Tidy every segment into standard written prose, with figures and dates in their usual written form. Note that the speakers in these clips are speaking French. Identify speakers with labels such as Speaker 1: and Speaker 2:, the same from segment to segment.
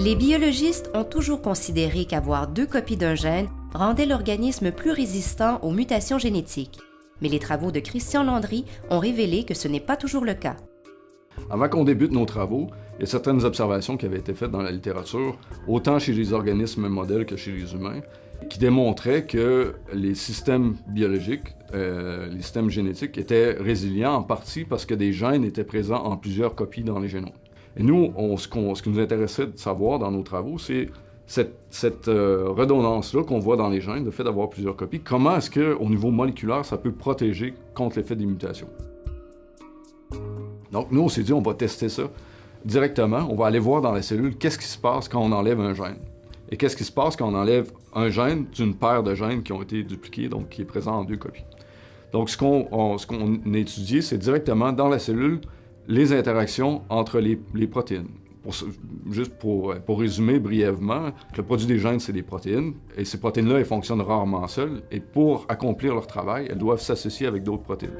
Speaker 1: Les biologistes ont toujours considéré qu'avoir 2 copies d'un gène rendait l'organisme plus résistant aux mutations génétiques. Mais les travaux de Christian Landry ont révélé que ce n'est pas toujours le cas.
Speaker 2: Avant qu'on débute nos travaux, il y a certaines observations qui avaient été faites dans la littérature, autant chez les organismes modèles que chez les humains, qui démontraient que les systèmes biologiques, les systèmes génétiques étaient résilients en partie parce que des gènes étaient présents en plusieurs copies dans les génomes. Et nous, ce qui nous intéressait de savoir dans nos travaux, c'est cette redondance-là qu'on voit dans les gènes, le fait d'avoir plusieurs copies, comment est-ce qu'au niveau moléculaire, ça peut protéger contre l'effet des mutations. Donc nous, on s'est dit, on va tester ça directement. On va aller voir dans la cellule qu'est-ce qui se passe quand on enlève un gène. Et qu'est-ce qui se passe quand on enlève un gène d'une paire de gènes qui ont été dupliqués, donc qui est présent en 2 copies. Donc ce qu'on a étudié, c'est directement dans la cellule les interactions entre les protéines. Juste pour résumer brièvement, le produit des gènes, c'est des protéines, et ces protéines-là, elles fonctionnent rarement seules, et pour accomplir leur travail, elles doivent s'associer avec d'autres protéines.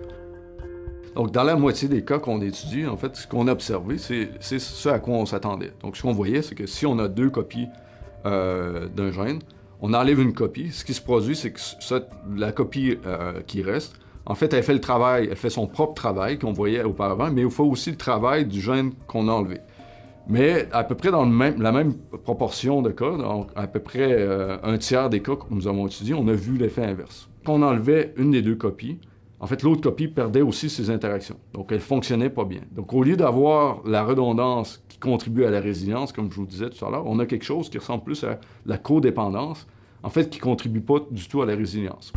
Speaker 2: Donc, dans la moitié des cas qu'on étudie, en fait, ce qu'on a observé, c'est ce à quoi on s'attendait. Donc, ce qu'on voyait, c'est que si on a 2 copies d'un gène, on enlève une copie, ce qui se produit, c'est que la copie qui reste, en fait, elle fait le travail, elle fait son propre travail qu'on voyait auparavant, mais il faut aussi le travail du gène qu'on a enlevé. Mais à peu près dans la même proportion de cas, donc à peu près un tiers des cas que nous avons étudiés, on a vu l'effet inverse. Quand on enlevait une des 2 copies, en fait, l'autre copie perdait aussi ses interactions. Donc, elle ne fonctionnait pas bien. Donc, au lieu d'avoir la redondance qui contribue à la résilience, comme je vous disais tout à l'heure, on a quelque chose qui ressemble plus à la codépendance, en fait, qui ne contribue pas du tout à la résilience.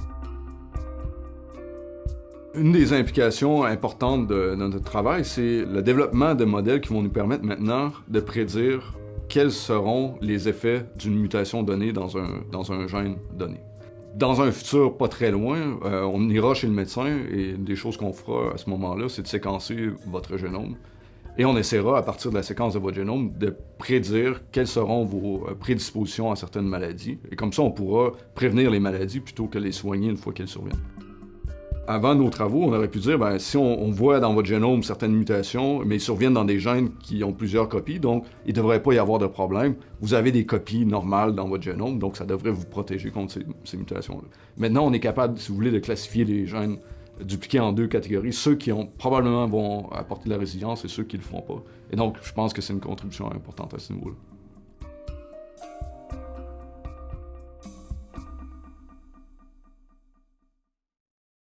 Speaker 2: Une des implications importantes de notre travail, c'est le développement de modèles qui vont nous permettre maintenant de prédire quels seront les effets d'une mutation donnée dans un gène donné. Dans un futur pas très loin, on ira chez le médecin et une des choses qu'on fera à ce moment-là, c'est de séquencer votre génome. Et on essaiera, à partir de la séquence de votre génome, de prédire quelles seront vos prédispositions à certaines maladies. Et comme ça, on pourra prévenir les maladies plutôt que les soigner une fois qu'elles surviennent. Avant nos travaux, on aurait pu dire, si on voit dans votre génome certaines mutations, mais ils surviennent dans des gènes qui ont plusieurs copies, donc il ne devrait pas y avoir de problème. Vous avez des copies normales dans votre génome, donc ça devrait vous protéger contre ces mutations-là. Maintenant, on est capable, si vous voulez, de classifier les gènes dupliqués en 2 catégories, ceux qui probablement vont apporter de la résilience et ceux qui ne le feront pas. Et donc, je pense que c'est une contribution importante à ce niveau-là.